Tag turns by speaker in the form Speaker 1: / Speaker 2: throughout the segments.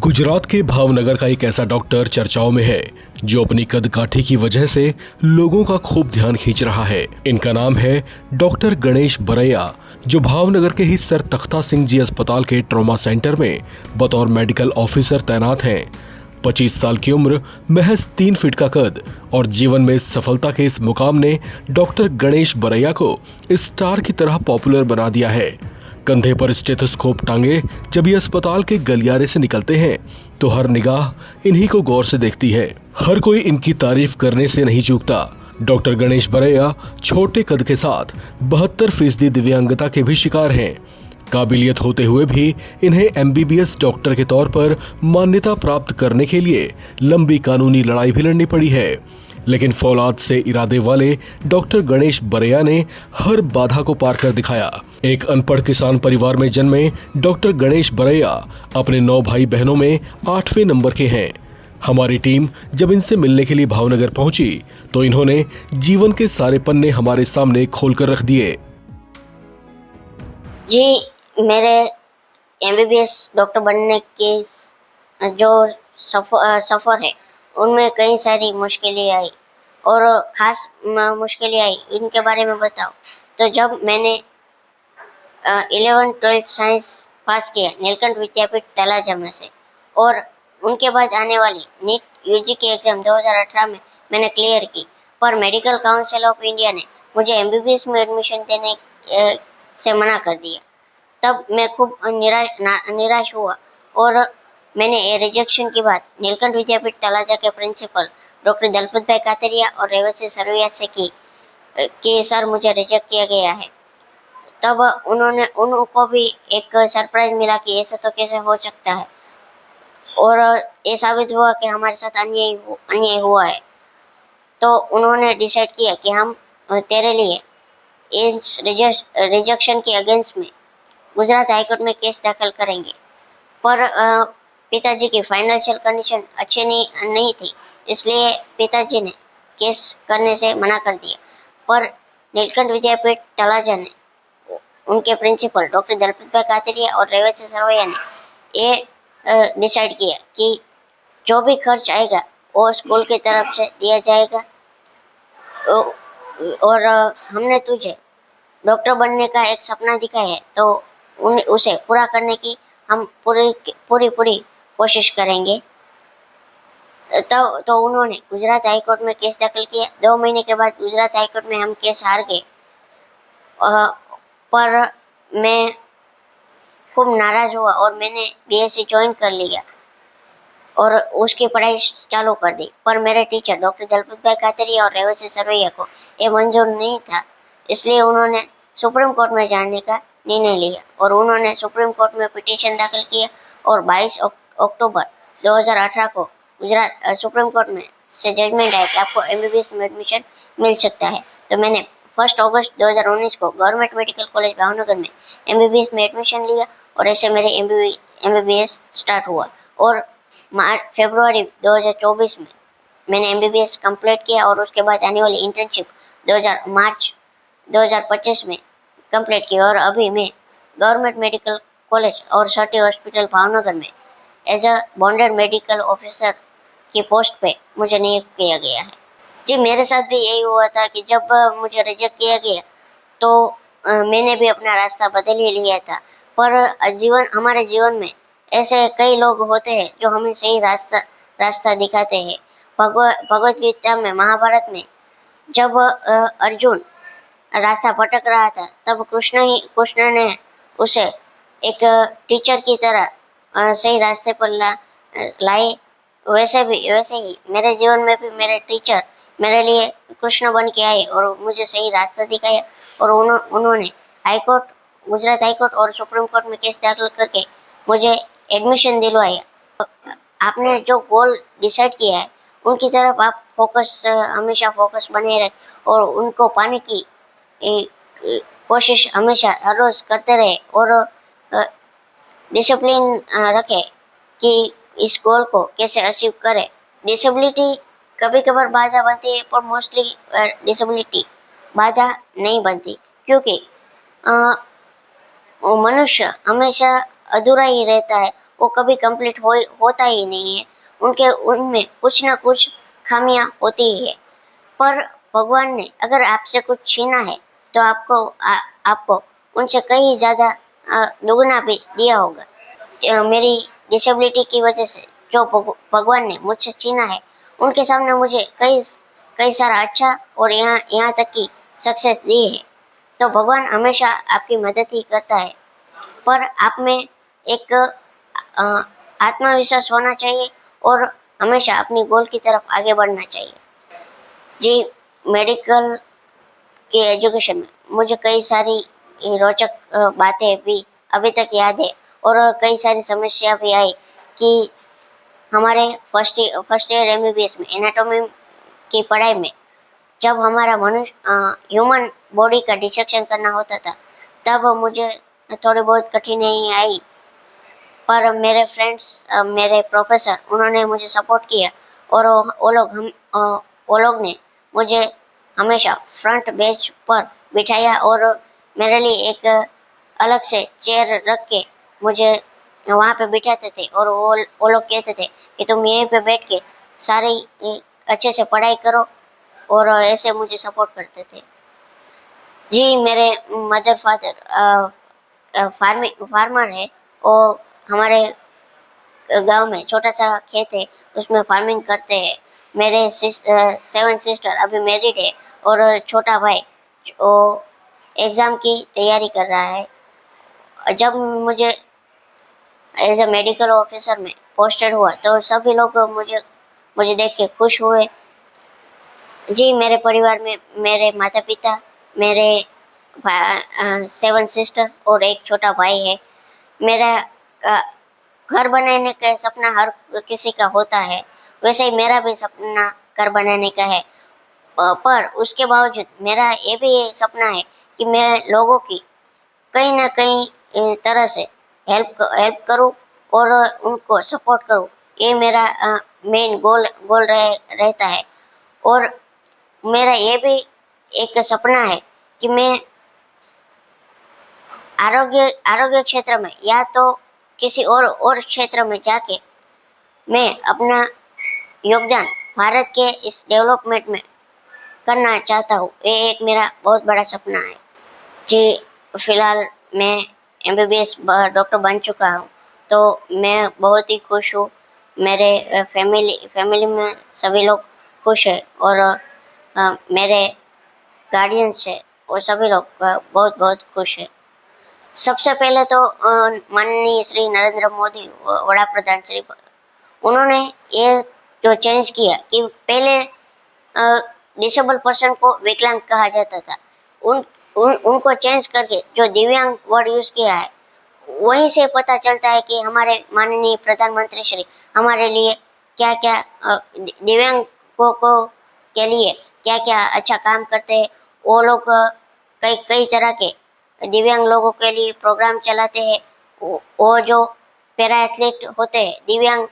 Speaker 1: गुजरात के भावनगर का एक ऐसा डॉक्टर चर्चाओं में है जो अपनी कदकाठी की वजह से लोगों का खूब ध्यान खींच रहा है। इनका नाम है डॉक्टर गणेश बरैया, जो भावनगर के ही सर तख्ता सिंह जी अस्पताल के ट्रॉमा सेंटर में बतौर मेडिकल ऑफिसर तैनात हैं। 25 साल की उम्र, महज 3 फीट का कद और जीवन में सफलता के इस मुकाम ने डॉक्टर गणेश बरैया को स्टार की तरह पॉपुलर बना दिया है। कंधे पर स्टेथोस्कोप टांगे जब ये अस्पताल के गलियारे से निकलते हैं तो हर निगाह इन्हीं को गौर से देखती है। हर कोई इनकी तारीफ करने से नहीं चूकता। डॉक्टर गणेश बरैया छोटे कद के साथ 72% दिव्यांगता के भी शिकार हैं। काबिलियत होते हुए भी इन्हें एमबीबीएस डॉक्टर के तौर पर मान्यता प्राप्त करने के लिए लंबी कानूनी लड़ाई भी लड़नी पड़ी है। लेकिन फौलाद से इरादे वाले डॉक्टर गणेश बरैया ने हर बाधा को पार कर दिखाया। एक अनपढ़ किसान परिवार में जन्मे डॉक्टर गणेश बरैया अपने 9 भाई बहनों में 8वें नंबर के हैं। हमारी टीम जब इनसे मिलने के लिए भावनगर पहुंची तो इन्होंने जीवन के सारे पन्ने हमारे सामने खोलकर रख दिए।
Speaker 2: जी, मेरे एमबीबीएस डॉक्टर बनने के जो सफ़र है उनमें कई सारी मुश्किलें आई और ख़ास मुश्किलें आई, इनके बारे में बताओ। तो जब मैंने 11th-12th साइंस पास किया नीलकंठ विद्यापीठ तलाजा में से, और उनके बाद आने वाली नीट यूजी की एग्ज़ाम 2018 में मैंने क्लियर की, पर मेडिकल काउंसिल ऑफ इंडिया ने मुझे एमबीबीएस में एडमिशन देने से मना कर दिया। तब मैं खूब निराश हुआ और मैंने रिजेक्शन के बाद नीलकंठ विद्यापीठ तलाजा के प्रिंसिपल डॉक्टर दलपत भाई कातरिया और रेवती सरवैया से की कि सर मुझे रिजेक्ट किया गया है। तब उनको भी एक सरप्राइज मिला कि ऐसा तो कैसे हो सकता है, और ये साबित हुआ कि हमारे साथ अन्याय हुआ है। तो उन्होंने डिसाइड किया कि हम तेरे लिए इस रिजेक्शन के अगेंस्ट में गुजरात हाईकोर्ट में केस दाखिल करेंगे। पर पिताजी की फाइनेंशियल कंडीशन अच्छी नहीं थी, इसलिए पिताजी ने केस करने से मना कर दिया। पर नीलकंठ विद्यापीठ तलाजा ने उनके प्रिंसिपल डॉक्टर दलपत भाई कातरिया और रेवती सरवैया ने ये डिसाइड किया कि जो भी खर्च आएगा वो स्कूल की तरफ से दिया जाएगा, और हमने तुझे डॉक्टर बनने का एक सपना दिखाया है तो उसे पूरा करने की हम पूरी कोशिश करेंगे। तो उन्होंने गुजरात हाईकोर्ट में केस दाखिल किया। 2 महीने के बाद गुजरात हाईकोर्ट में हम केस हार गए, पर मैं खूब नाराज हुआ और मैंने बीएससी ज्वाइन कर लिया और उसकी पढ़ाई चालू कर दी। पर मेरे टीचर डॉक्टर दलपत भाई कातरिया और रेवती सरवैया को ये मंजूर नहीं था, इसलिए उन्होंने सुप्रीम कोर्ट में जाने का निर्णय लिया और उन्होंने सुप्रीम कोर्ट में पिटीशन दाखिल किया और 22 अक्टूबर 2018 को गुजरात सुप्रीम कोर्ट में से जजमेंट आया कि आपको एमबीबीएस में एडमिशन मिल सकता है। तो मैंने 1 अगस्त 2019 को गवर्नमेंट मेडिकल कॉलेज भावनगर में एमबीबीएस में एडमिशन लिया और ऐसे मेरे एमबीबीएस स्टार्ट हुआ। और फरवरी 2024 में मैंने एमबीबीएस कंप्लीट किया और उसके बाद आने वाली इंटर्नशिप मार्च 2025 में कंप्लीट की, और अभी मैं गवर्नमेंट मेडिकल कॉलेज और सटी हॉस्पिटल भावनगर में as a bonded medical officer की पोस्ट पे मुझे नियुक्त किया गया है। जी, मेरे साथ भी यही हुआ था कि जब मुझे रिजेक्ट किया गया तो मैंने भी अपना रास्ता बदल ही लिया था। पर हमारे जीवन में ऐसे कई लोग होते हैं जो हमें सही रास्ता दिखाते हैं। भगवत गीता में, महाभारत में जब अर्जुन रास्ता भटक रहा था तब कृष्ण ने उसे एक टीचर की तरह सही रास्ते पर लाए। वैसे ही मेरे जीवन में भी मेरे टीचर मेरे लिए कृष्ण बन के आए और मुझे सही रास्ता दिखाया, और उन्होंने गुजरात हाईकोर्ट और सुप्रीम कोर्ट में केस दाखिल करके मुझे एडमिशन दिलवाया। आपने जो गोल डिसाइड किया है उनकी तरफ आप हमेशा फोकस बने रहे और उनको पाने की कोशिश हमेशा हर रोज करते रहे, और डिसिप्लिन रखे कि इस गोल को कैसे अचीव करें। डिसेबिलिटी कभी कभार बाधा बनती है, पर मोस्टली डिसेबिलिटी बाधा नहीं बनती, क्योंकि मनुष्य हमेशा अधूरा ही रहता है वो कभी कंप्लीट होता ही नहीं है। उनमें कुछ ना कुछ खामियां होती ही है। पर भगवान ने अगर आपसे कुछ छीना है तो आपको उनसे कहीं ज्यादा दुगना भी दिया होगा। मेरी डिसेबिलिटी की वजह से जो भगवान ने मुझसे छीना है, उनके सामने मुझे कई सारा अच्छा और यहाँ तक की सक्सेस दी है। तो भगवान हमेशा आपकी मदद ही करता है, पर आप में एक आत्मविश्वास होना चाहिए और हमेशा अपनी गोल की तरफ आगे बढ़ना चाहिए। जी, मेडिकल के एजुकेशन में मुझे कई सारी रोचक बातें भी अभी तक याद है और कई सारी समस्या भी आई कि हमारे फर्स्ट ईयर एमबीबीएस में एनाटॉमी की पढ़ाई में जब हमारा ह्यूमन बॉडी का डिसेक्शन करना होता था, तब मुझे थोड़ी बहुत कठिनाई आई। पर मेरे फ्रेंड्स, मेरे प्रोफेसर, उन्होंने मुझे सपोर्ट किया और वो लोग ने मुझे हमेशा फ्रंट बेंच पर बिठाया और मेरे लिए एक अलग से चेयर रख के मुझे वहाँ पे बिठाते थे और वो लोग कहते थे कि तुम यहीं पे बैठ के सारी अच्छे से पढ़ाई करो, और ऐसे मुझे सपोर्ट करते थे। जी, मेरे मदर फादर फार्मर है। वो हमारे गांव में छोटा सा खेत है, उसमें फार्मिंग करते हैं। मेरे 7 सिस्टर अभी मैरिड है और छोटा भाई वो एग्जाम की तैयारी कर रहा है। जब मुझे एज ए मेडिकल ऑफिसर में पोस्टेड हुआ तो सभी लोग मुझे देख के खुश हुए। जी, मेरे परिवार में मेरे माता पिता, मेरे 7 सिस्टर और एक छोटा भाई है। मेरा घर बनाने का सपना हर किसी का होता है, वैसे ही मेरा भी सपना घर बनाने का है। पर उसके बावजूद मेरा ये भी सपना है कि मैं लोगों की कहीं ना कहीं तरह से हेल्प करूं और उनको सपोर्ट करूं। ये मेरा मेन गोल रहता है। और मेरा ये भी एक सपना है कि मैं आरोग्य क्षेत्र में या तो किसी और क्षेत्र में जाके मैं अपना योगदान भारत के इस डेवलपमेंट में करना चाहता हूँ। ये एक मेरा बहुत बड़ा सपना है। जी, फिलहाल मैं एमबीबीएस डॉक्टर बन चुका हूँ, तो मैं बहुत ही खुश हूँ। मेरे फैमिली में सभी लोग खुश है और मेरे गार्डियंस है और सभी लोग बहुत बहुत खुश है। सबसे पहले तो माननीय श्री नरेंद्र मोदी वड़ा प्रधान श्री, उन्होंने ये जो चेंज किया कि पहले डिसेबल पर्सन को विकलांग कहा जाता था, उनको चेंज करके जो दिव्यांग वर्ड यूज किया है, वहीं से पता चलता है कि हमारे माननीय प्रधानमंत्री श्री हमारे लिए क्या क्या दिव्यांगों को के लिए क्या क्या अच्छा काम करते हैं। वो लोग कई तरह के दिव्यांग लोगों के लिए प्रोग्राम चलाते हैं। वो जो पैरा एथलीट होते हैं, दिव्यांग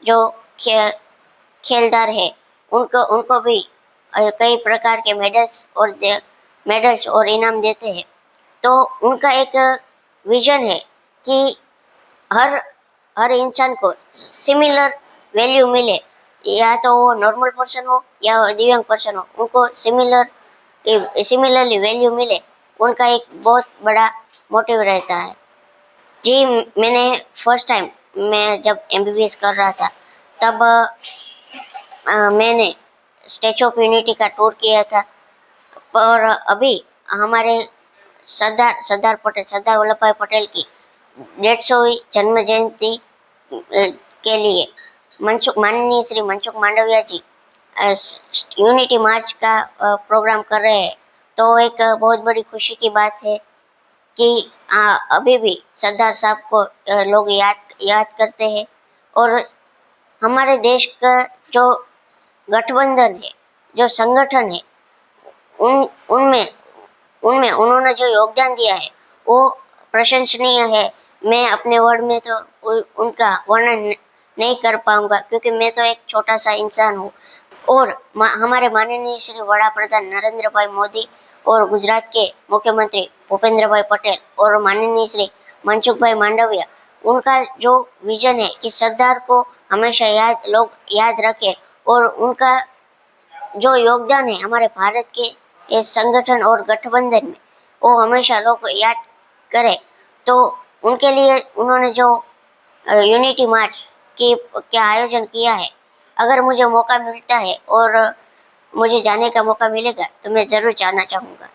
Speaker 2: जो खेलदार है, उनको भी कई प्रकार के मेडल्स और इनाम देते हैं। तो उनका एक विजन है कि हर इंसान को सिमिलर वैल्यू मिले, या तो वो नॉर्मल पर्सन हो या दिव्यांग पर्सन हो, उनको सिमिलरली वैल्यू मिले। उनका एक बहुत बड़ा मोटिव रहता है। जी, मैंने फर्स्ट टाइम मैं जब एमबीबीएस कर रहा था, तब मैंने स्टैच्यू ऑफ यूनिटी का टूर किया था। और अभी हमारे सरदार वल्लभ भाई पटेल की 150वीं जन्म जयंती के लिए माननीय श्री मनसुख मांडविया जी यूनिटी मार्च का प्रोग्राम कर रहे हैं। तो एक बहुत बड़ी खुशी की बात है कि अभी भी सरदार साहब को लोग याद करते हैं। और हमारे देश का जो गठबंधन है, जो संगठन है, उनमें उन्होंने जो योगदान दिया है वो प्रशंसनीय है। मैं अपने वर्ड में तो उनका वर्णन नहीं कर पाऊंगा, क्योंकि मैं तो एक छोटा सा इंसान हूँ। और हमारे माननीय श्री वड़ा प्रधान नरेंद्र भाई मोदी और गुजरात के मुख्यमंत्री भूपेंद्र भाई पटेल और माननीय श्री मनसुख भाई मांडविया, उनका जो विजन है कि सरदार को हमेशा लोग याद रखें और उनका जो योगदान है हमारे भारत के इस संगठन और गठबंधन में वो हमेशा लोग याद करें। तो उनके लिए उन्होंने जो यूनिटी मार्च के आयोजन किया है, अगर मुझे मौका मिलता है और मुझे जाने का मौका मिलेगा तो मैं ज़रूर जाना चाहूँगा।